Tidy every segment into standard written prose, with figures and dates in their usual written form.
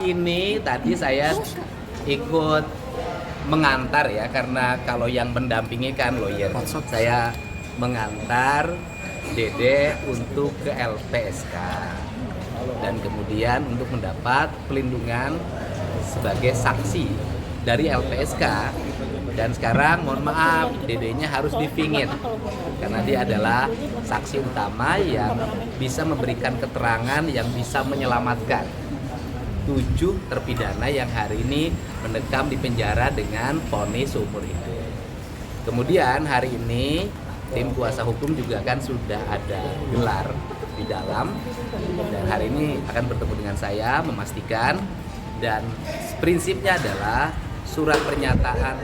Ini tadi saya ikut mengantar ya, karena kalau yang mendampingi kan lawyer. Saya mengantar Dede untuk ke LPSK dan kemudian untuk mendapat pelindungan sebagai saksi dari LPSK. Dan sekarang mohon maaf, Dedenya harus dipingit karena dia adalah saksi utama yang bisa memberikan keterangan yang bisa menyelamatkan 7 terpidana yang hari ini mendekam di penjara dengan vonis seumur hidup. Kemudian hari ini tim kuasa hukum juga kan sudah ada gelar di dalam, dan hari ini akan bertemu dengan saya memastikan, dan prinsipnya adalah surat pernyataan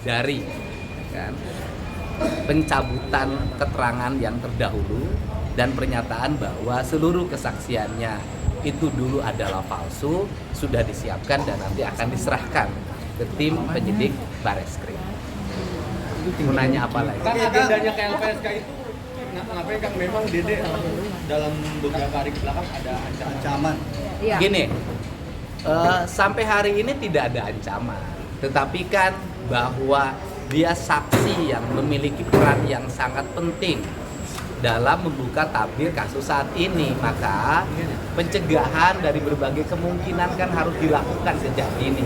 dari kan, pencabutan keterangan yang terdahulu dan pernyataan bahwa seluruh kesaksiannya itu dulu adalah palsu sudah disiapkan dan nanti akan diserahkan ke tim penyidik Bareskrim. Mau nanya apa lagi? Kan agendanya ke LPSK itu ngapain Kang? Memang Dede dalam beberapa hari ke belakang ada ancaman. Iya. Gini, sampai hari ini tidak ada ancaman, tetapi kan bahwa dia saksi yang memiliki peran yang sangat penting dalam membuka tabir kasus saat ini, maka pencegahan dari berbagai kemungkinan kan harus dilakukan sejak dini,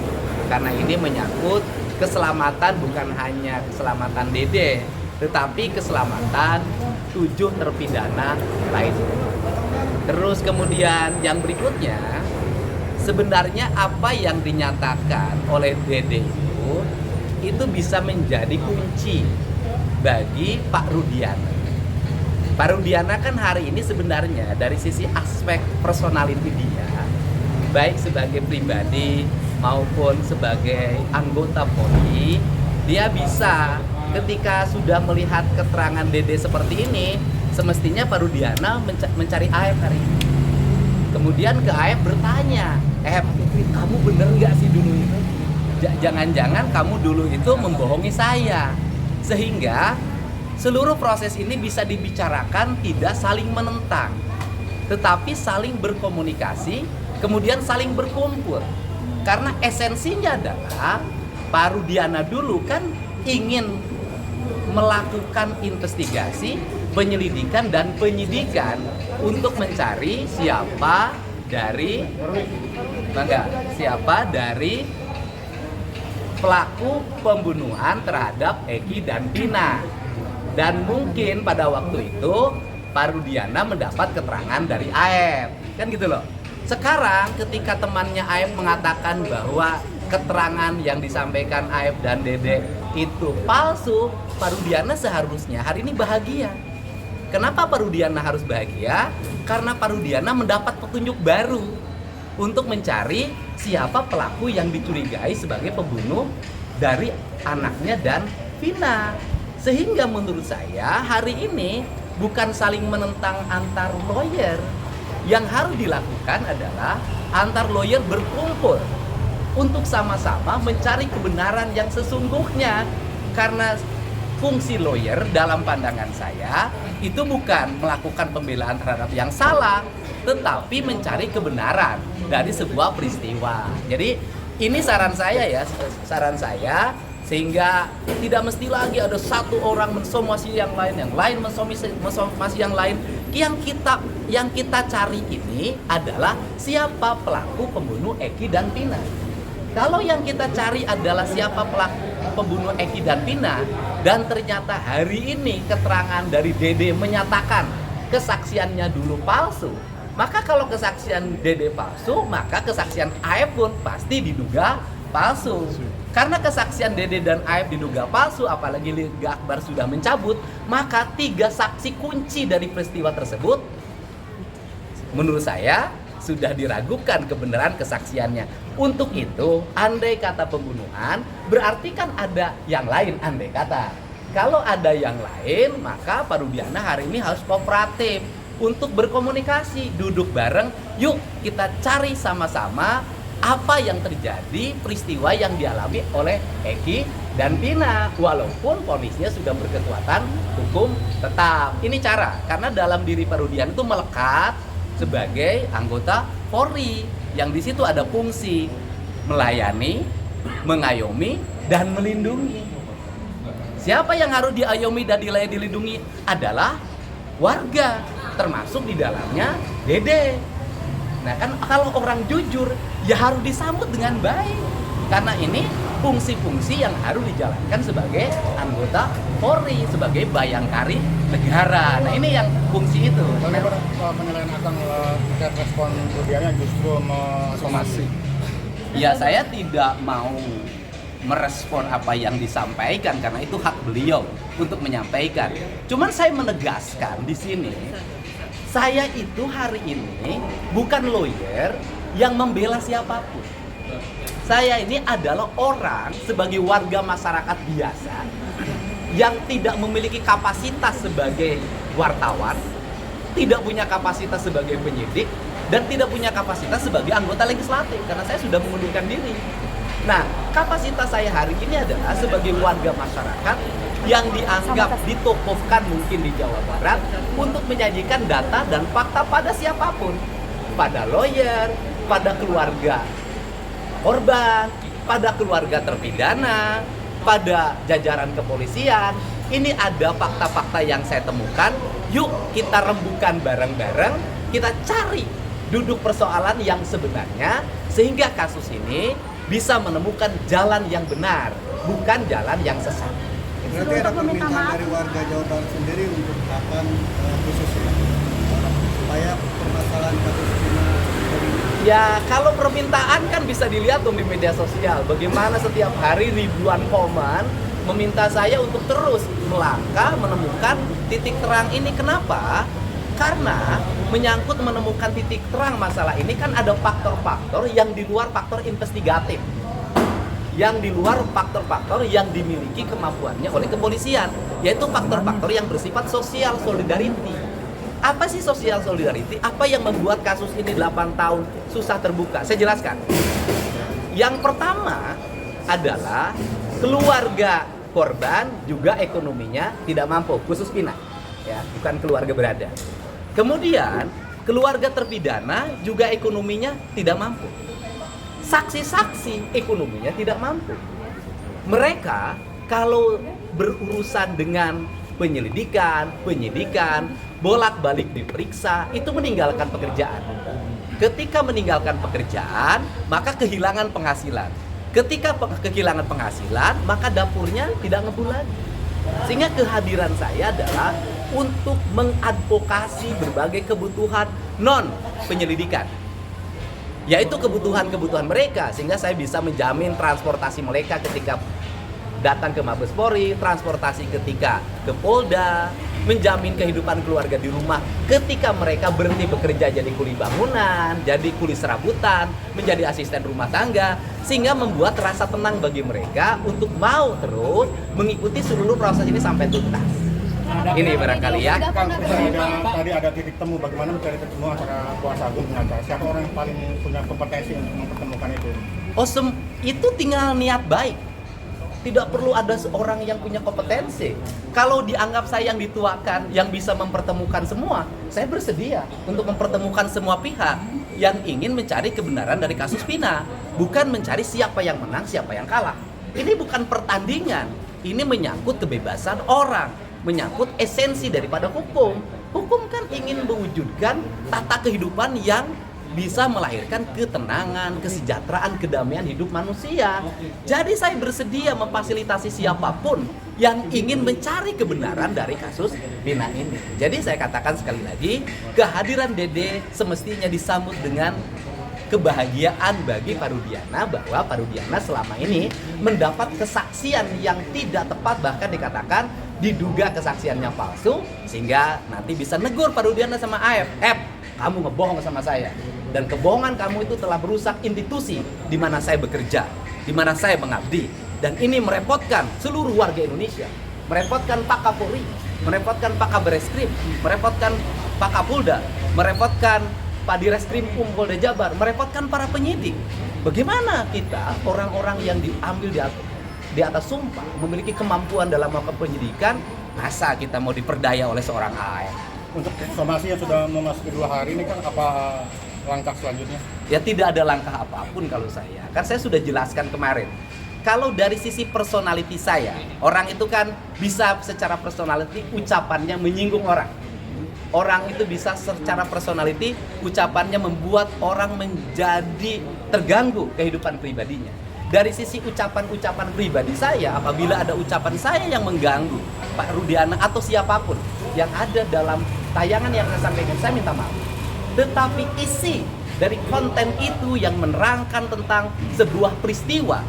karena ini menyangkut keselamatan, bukan hanya keselamatan Dede, tetapi keselamatan 7 terpidana lainnya. Terus kemudian yang berikutnya, sebenarnya apa yang dinyatakan oleh Dede itu bisa menjadi kunci bagi Pak Rudiana. Pak Rudiana kan hari ini sebenarnya dari sisi aspek personality dia, baik sebagai pribadi maupun sebagai anggota Polri, dia bisa ketika sudah melihat keterangan Dede seperti ini, semestinya Pak Rudiana mencari AF hari ini. Kemudian ke AF bertanya, kamu bener nggak sih dulu itu? Jangan-jangan kamu dulu itu membohongi saya. Sehingga seluruh proses ini bisa dibicarakan tidak saling menentang, tetapi saling berkomunikasi, kemudian saling berkumpul. Karena esensinya adalah Pak Rudiana dulu kan ingin melakukan investigasi, penyelidikan dan penyidikan untuk mencari siapa dari pelaku pembunuhan terhadap Eki dan Vina. Dan mungkin pada waktu itu Pak Rudiana mendapat keterangan dari AF, kan gitu loh. Sekarang ketika temannya AF mengatakan bahwa keterangan yang disampaikan AF dan Dede itu palsu, Pak Rudiana seharusnya hari ini bahagia. Kenapa Pak Rudiana harus bahagia? Karena Pak Rudiana mendapat petunjuk baru untuk mencari siapa pelaku yang dicurigai sebagai pembunuh dari anaknya dan Vina. Sehingga menurut saya hari ini bukan saling menentang antar lawyer. Yang harus dilakukan adalah antar lawyer berkumpul untuk sama-sama mencari kebenaran yang sesungguhnya. Karena fungsi lawyer dalam pandangan saya itu bukan melakukan pembelaan terhadap yang salah, tetapi mencari kebenaran dari sebuah peristiwa. Jadi ini saran saya sehingga tidak mesti lagi ada satu orang mensomasi yang lain mensomasi yang lain. Yang kita cari ini adalah siapa pelaku pembunuh Eki dan Vina. Kalau yang kita cari adalah siapa pelaku pembunuh Eki dan Vina, dan ternyata hari ini keterangan dari Dede menyatakan kesaksiannya dulu palsu, maka kalau kesaksian Dede palsu, maka kesaksian AF pun pasti diduga palsu. Karena kesaksian Dede dan AF diduga palsu, apalagi Liga Akbar sudah mencabut, maka 3 saksi kunci dari peristiwa tersebut menurut saya sudah diragukan kebenaran kesaksiannya. Untuk itu, andai kata pembunuhan, berarti kan ada yang lain, andai kata. Kalau ada yang lain, maka Pak Rudiana hari ini harus kooperatif untuk berkomunikasi, duduk bareng, yuk kita cari sama-sama apa yang terjadi, peristiwa yang dialami oleh Eki dan Vina, walaupun vonisnya sudah berkekuatan hukum tetap. Ini cara, karena dalam diri Pak Rudiana itu melekat sebagai anggota Polri yang di situ ada fungsi melayani, mengayomi, dan melindungi. Siapa yang harus diayomi dan dilindungi adalah warga, termasuk di dalamnya Dede. Nah kan kalau orang jujur ya harus disambut dengan baik, karena ini fungsi-fungsi yang harus dijalankan sebagai anggota Polri, sebagai bayangkari negara. Nah ini yang fungsi itu. Penilaian Akang terkait respon Rudiana justru somasi. Ya saya tidak mau merespon apa yang disampaikan karena itu hak beliau untuk menyampaikan. Cuman saya menegaskan di sini, saya itu hari ini bukan lawyer yang membela siapapun. Saya ini adalah orang sebagai warga masyarakat biasa yang tidak memiliki kapasitas sebagai wartawan, tidak punya kapasitas sebagai penyidik, dan tidak punya kapasitas sebagai anggota legislatif karena saya sudah mengundurkan diri. Nah, kapasitas saya hari ini adalah sebagai warga masyarakat yang dianggap ditokohkan mungkin di Jawa Barat untuk menyajikan data dan fakta pada siapapun, pada lawyer, pada keluarga korban, pada keluarga terpidana, pada jajaran kepolisian. Ini ada fakta-fakta yang saya temukan. Yuk kita rembukan bareng-bareng, kita cari duduk persoalan yang sebenarnya sehingga kasus ini bisa menemukan jalan yang benar, bukan jalan yang sesat. Berarti ada permintaan dari warga Jawa Barat sendiri untuk akan khususnya supaya permasalahan kasus ini. Ya kalau permintaan kan bisa dilihat dong di media sosial. Bagaimana setiap hari ribuan komen meminta saya untuk terus melangkah menemukan titik terang ini. Kenapa? Karena menyangkut menemukan titik terang masalah ini kan ada faktor-faktor yang di luar faktor investigatif, yang di luar faktor-faktor yang dimiliki kemampuannya oleh kepolisian, yaitu faktor-faktor yang bersifat social solidarity. Apa sih social solidarity? Apa yang membuat kasus ini 8 tahun susah terbuka? Saya jelaskan. Yang pertama adalah keluarga korban juga ekonominya tidak mampu, khusus Pina, ya, bukan keluarga berada. Kemudian keluarga terpidana juga ekonominya tidak mampu. Saksi-saksi ekonominya tidak mampu. Mereka kalau berurusan dengan penyelidikan, penyidikan, bolak-balik diperiksa, itu meninggalkan pekerjaan. Ketika meninggalkan pekerjaan, maka kehilangan penghasilan. Ketika kehilangan penghasilan, maka dapurnya tidak ngebul lagi. Sehingga kehadiran saya adalah untuk mengadvokasi berbagai kebutuhan non-penyelidikan, yaitu kebutuhan-kebutuhan mereka, sehingga saya bisa menjamin transportasi mereka ketika datang ke Mabes Polri, transportasi ketika ke Polda, menjamin kehidupan keluarga di rumah ketika mereka berhenti bekerja jadi kuli bangunan, jadi kuli serabutan, menjadi asisten rumah tangga, sehingga membuat rasa tenang bagi mereka untuk mau terus mengikuti seluruh proses ini sampai tuntas. Ini barangkali ya. Kang, tadi ada titik temu, bagaimana mencari titik temu antara kuasa agung dengan pengacara? Siapa orang yang paling punya kompetensi untuk mempertemukan itu? Itu tinggal niat baik. Tidak perlu ada seorang yang punya kompetensi. Kalau dianggap saya yang dituakan, yang bisa mempertemukan semua, saya bersedia untuk mempertemukan semua pihak yang ingin mencari kebenaran dari kasus Pina. Bukan mencari siapa yang menang, siapa yang kalah. Ini bukan pertandingan. Ini menyangkut kebebasan orang, menyangkut esensi daripada hukum. Hukum kan ingin mewujudkan tata kehidupan yang bisa melahirkan ketenangan, kesejahteraan, kedamaian hidup manusia. Jadi saya bersedia memfasilitasi siapapun yang ingin mencari kebenaran dari kasus Pina ini. Jadi saya katakan sekali lagi, kehadiran Dede semestinya disambut dengan kebahagiaan bagi Pak Rudiana, bahwa Pak Rudiana selama ini mendapat kesaksian yang tidak tepat, bahkan dikatakan diduga kesaksiannya palsu, sehingga nanti bisa negur Pak Rudiana sama AF, kamu ngebohong sama saya, dan kebohongan kamu itu telah merusak institusi di mana saya bekerja, di mana saya mengabdi, dan ini merepotkan seluruh warga Indonesia, merepotkan Pak Kapolri, merepotkan Pak Kabareskrim, merepotkan Pak Kapolda, merepotkan Pak Direskrim Polda Jabar, merepotkan para penyidik. Bagaimana kita, orang-orang yang diambil di atas sumpah, memiliki kemampuan dalam melakukan penyidikan, masa kita mau diperdaya oleh seorang AF? Untuk somasi yang sudah memasuki 2 hari ini kan, apa langkah selanjutnya? Ya tidak ada langkah apapun kalau saya. Kan saya sudah jelaskan kemarin. Kalau dari sisi personality saya, orang itu kan bisa secara personality ucapannya menyinggung orang. Orang itu bisa secara personality ucapannya membuat orang menjadi terganggu kehidupan pribadinya. Dari sisi ucapan-ucapan pribadi saya, apabila ada ucapan saya yang mengganggu Pak Rudiana atau siapapun yang ada dalam tayangan yang saya sampaikan, saya minta maaf. Tetapi isi dari konten itu yang menerangkan tentang sebuah peristiwa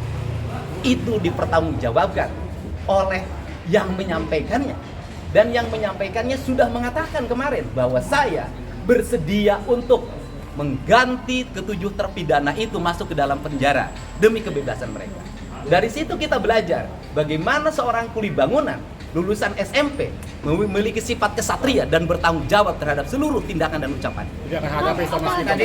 itu dipertanggungjawabkan oleh yang menyampaikannya. Dan yang menyampaikannya sudah mengatakan kemarin bahwa saya bersedia untuk mengganti ketujuh terpidana itu masuk ke dalam penjara demi kebebasan mereka. Dari situ kita belajar bagaimana seorang kuli bangunan lulusan SMP memiliki sifat kesatria dan bertanggung jawab terhadap seluruh tindakan dan ucapan. Jadi akan hadapi somasi Tadi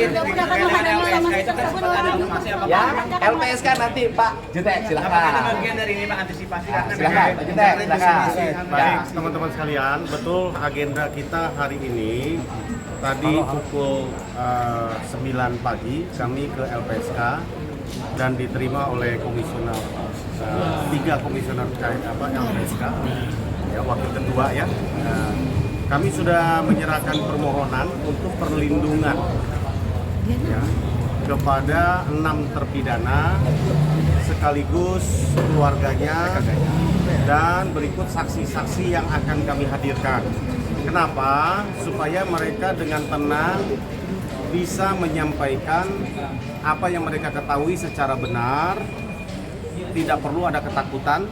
Ya, LPSK nanti Pak Jutek silakan. Apakah bagian dari ini Pak antisipasi? Ya, silakan Pak Jutek, silakan. Baik, teman-teman sekalian, betul agenda kita hari ini tadi pukul 9 pagi kami ke LPSK dan diterima oleh komisioner 3 komisioner LPSK, ya, wakil ketua ya. Kami sudah menyerahkan permohonan untuk perlindungan ya, kepada 6 terpidana sekaligus keluarganya dan berikut saksi-saksi yang akan kami hadirkan. Kenapa? Supaya mereka dengan tenang bisa menyampaikan apa yang mereka ketahui secara benar, tidak perlu ada ketakutan,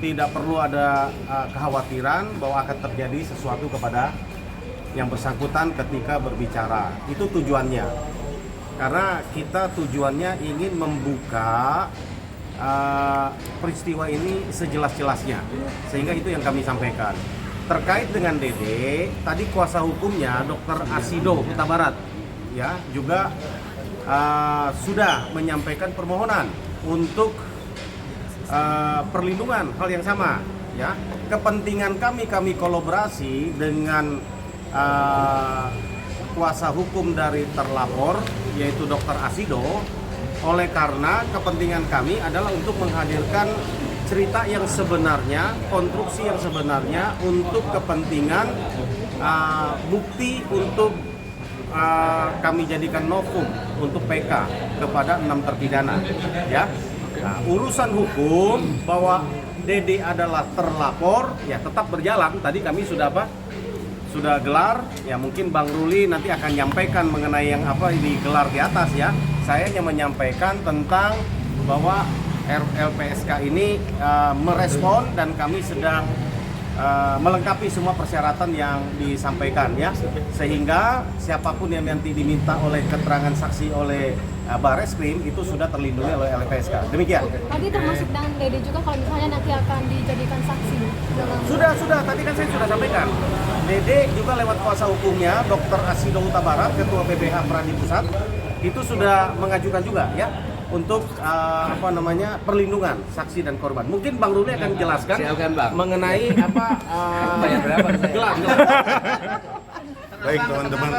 tidak perlu ada kekhawatiran bahwa akan terjadi sesuatu kepada yang bersangkutan ketika berbicara. Itu tujuannya. Karena kita tujuannya ingin membuka peristiwa ini sejelas-jelasnya. Sehingga itu yang kami sampaikan. Terkait dengan Dede, tadi kuasa hukumnya Dr. Asido Huta Barat ya juga sudah menyampaikan permohonan untuk perlindungan, hal yang sama ya. Kepentingan kami kolaborasi dengan kuasa hukum dari terlapor yaitu Dr. Asido, oleh karena kepentingan kami adalah untuk menghadirkan cerita yang sebenarnya, konstruksi yang sebenarnya untuk kepentingan bukti untuk kami jadikan novum untuk PK kepada 6 terpidana ya. Nah, urusan hukum bahwa Dede adalah terlapor ya tetap berjalan. Tadi kami sudah sudah gelar ya, mungkin Bang Ruli nanti akan menyampaikan mengenai yang ini gelar di atas ya. Saya hanya menyampaikan tentang bahwa LPSK ini merespon dan kami sedang melengkapi semua persyaratan yang disampaikan ya, sehingga siapapun yang nanti diminta oleh keterangan saksi oleh Barreskrim itu sudah terlindungi oleh LPSK. Demikian. Tadi termasuk dengan Dede juga kalau misalnya nanti akan dijadikan saksi dalam... Sudah, tadi kan saya sudah sampaikan. Dede juga lewat kuasa hukumnya Dr. Asido Huta Barat, Ketua BPH Pradi Pusat, itu sudah mengajukan juga ya untuk perlindungan saksi dan korban. Mungkin Bang Ruli akan jelaskan mengenai Bayar berapa gelar. Baik teman-teman,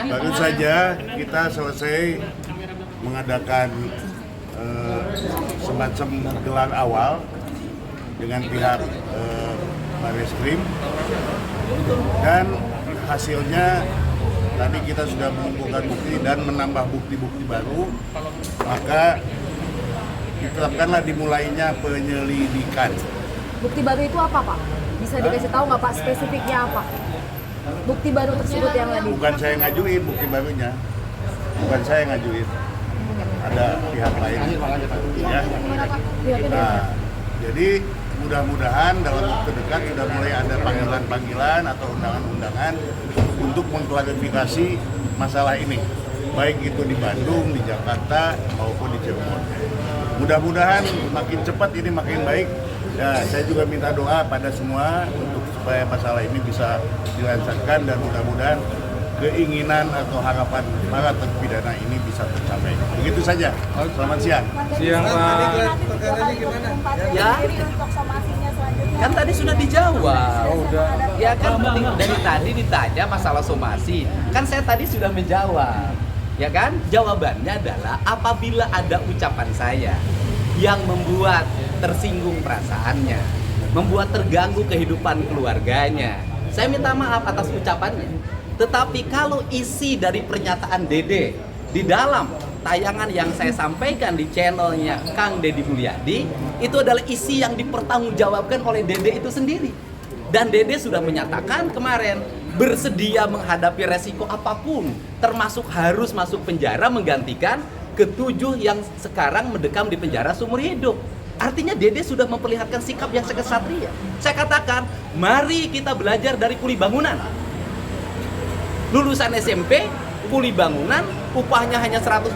baru saja kita selesai mengadakan semacam gelar awal dengan pihak Barreskrim, dan hasilnya tadi kita sudah mengumpulkan bukti dan menambah bukti-bukti baru, maka ditetapkanlah dimulainya penyelidikan. Bukti baru itu apa Pak? Bisa dikasih tahu nggak Pak spesifiknya apa? Bukti baru tersebut yang tadi? Bukan saya ngajuin bukti barunya, bukan saya ngajuin, ada pihak lain. Ya. Nah, jadi mudah-mudahan dalam waktu dekat sudah mulai ada panggilan-panggilan atau undangan-undangan untuk mengklarifikasi masalah ini, baik itu di Bandung, di Jakarta maupun di Cirebon. Mudah-mudahan makin cepat ini makin baik. Ya, saya juga minta doa pada semua untuk supaya masalah ini bisa dilancarkan dan mudah-mudahan keinginan atau harapan para terpidana ini bisa tercapai. Begitu saja. Selamat siang. Siang Pak. Perkaranya gimana? Ya. Untuk somasinya selanjutnya Kan tadi sudah dijawab. Ya kan dari tadi ditanya masalah somasi. Kan saya tadi sudah menjawab. Ya kan? Jawabannya adalah apabila ada ucapan saya yang membuat tersinggung perasaannya, membuat terganggu kehidupan keluarganya, saya minta maaf atas ucapannya. Tetapi kalau isi dari pernyataan Dede di dalam tayangan yang saya sampaikan di channelnya Kang Deddy Mulyadi, itu adalah isi yang dipertanggungjawabkan oleh Dede itu sendiri. Dan Dede sudah menyatakan kemarin bersedia menghadapi resiko apapun, termasuk harus masuk penjara menggantikan ketujuh yang sekarang mendekam di penjara seumur hidup. Artinya Dede sudah memperlihatkan sikap yang kesatria. Saya katakan, mari kita belajar dari kuli bangunan. Lulusan SMP, kuli bangunan, upahnya hanya 140.000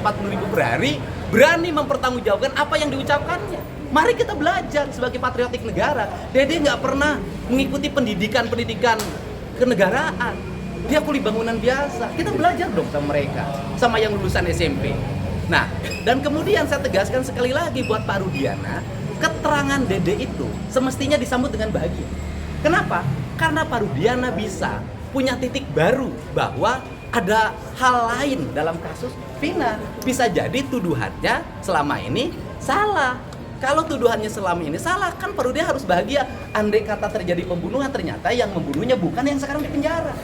per hari, berani mempertanggungjawabkan apa yang diucapkannya. Mari kita belajar sebagai patriotik negara. Dede nggak pernah mengikuti pendidikan kenegaraan. Dia kuli bangunan biasa. Kita belajar dong sama mereka, sama yang lulusan SMP. Nah, dan kemudian saya tegaskan sekali lagi buat Pak Rudiana, keterangan Dede itu semestinya disambut dengan bahagia. Kenapa? Karena Pak Rudiana bisa punya titik baru bahwa ada hal lain dalam kasus Vina. Bisa jadi tuduhannya selama ini salah. Kalau tuduhannya selama ini salah, kan Pak Rudiana harus bahagia. Andai kata terjadi pembunuhan, ternyata yang membunuhnya bukan yang sekarang di penjara.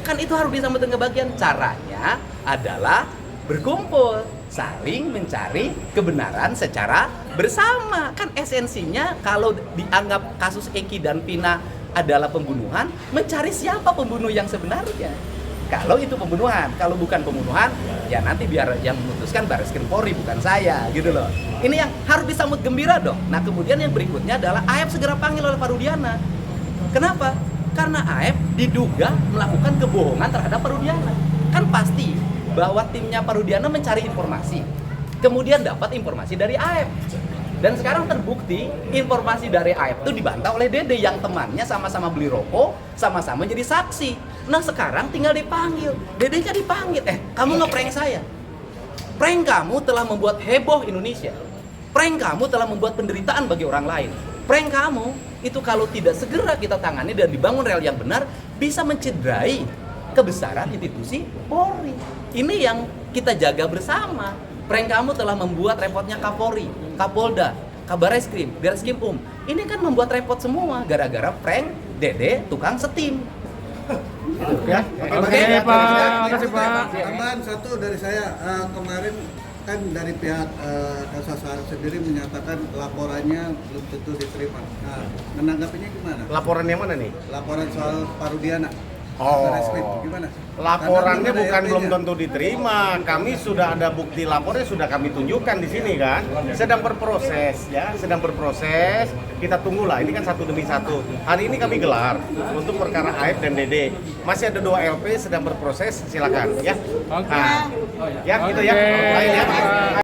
Kan itu harus disambut dengan kebahagiaan. Caranya adalah berkumpul, saling mencari kebenaran secara bersama. Kan esensinya kalau dianggap kasus Eki dan Vina adalah pembunuhan, mencari siapa pembunuh yang sebenarnya. Kalau itu pembunuhan, kalau bukan pembunuhan, ya nanti biar yang memutuskan Barreskrim Polri, bukan saya, gitu loh. Ini yang harus disambut gembira dong. Nah kemudian yang berikutnya adalah AF segera panggil oleh Pak Rudiana. Kenapa? Karena AF diduga melakukan kebohongan terhadap Pak Rudiana. Kan pasti bahwa timnya Pak Rudiana mencari informasi, kemudian dapat informasi dari AF. Dan sekarang terbukti informasi dari AF itu dibantah oleh Dede yang temannya sama-sama beli rokok, sama-sama jadi saksi. Nah sekarang tinggal dipanggil. Dedenya dipanggil, kamu nge-prank saya. Prank kamu telah membuat heboh Indonesia. Prank kamu telah membuat penderitaan bagi orang lain. Prank kamu itu kalau tidak segera kita tangani dan dibangun rel yang benar, bisa mencederai kebesaran institusi Polri. Ini yang kita jaga bersama. Prank kamu telah membuat repotnya Kapolri, Kapolda, Kabareskrim, Barreskrim Ini kan membuat repot semua gara-gara prank Dede tukang setim. Ya, Oke, Pak. Makasih, Pak. Tambahan satu dari saya, kemarin kan dari pihak Kasasar sendiri menyatakan laporannya belum tentu diterima. Nah, menanggapinya gimana? Laporan yang mana nih? Laporan soal Pak Rudiana. Oh, gimana? laporannya Karena bukan belum RT-nya. tentu diterima. Kami sudah ada bukti lapornya, sudah kami tunjukkan di sini kan. Sedang berproses ya, sedang berproses. Kita tunggulah. Ini kan satu demi satu. Hari ini kami gelar untuk perkara AF dan Dede. Masih ada 2 LP sedang berproses. Silakan ya. Oke. Nah, ya gitu ya. Lain ya.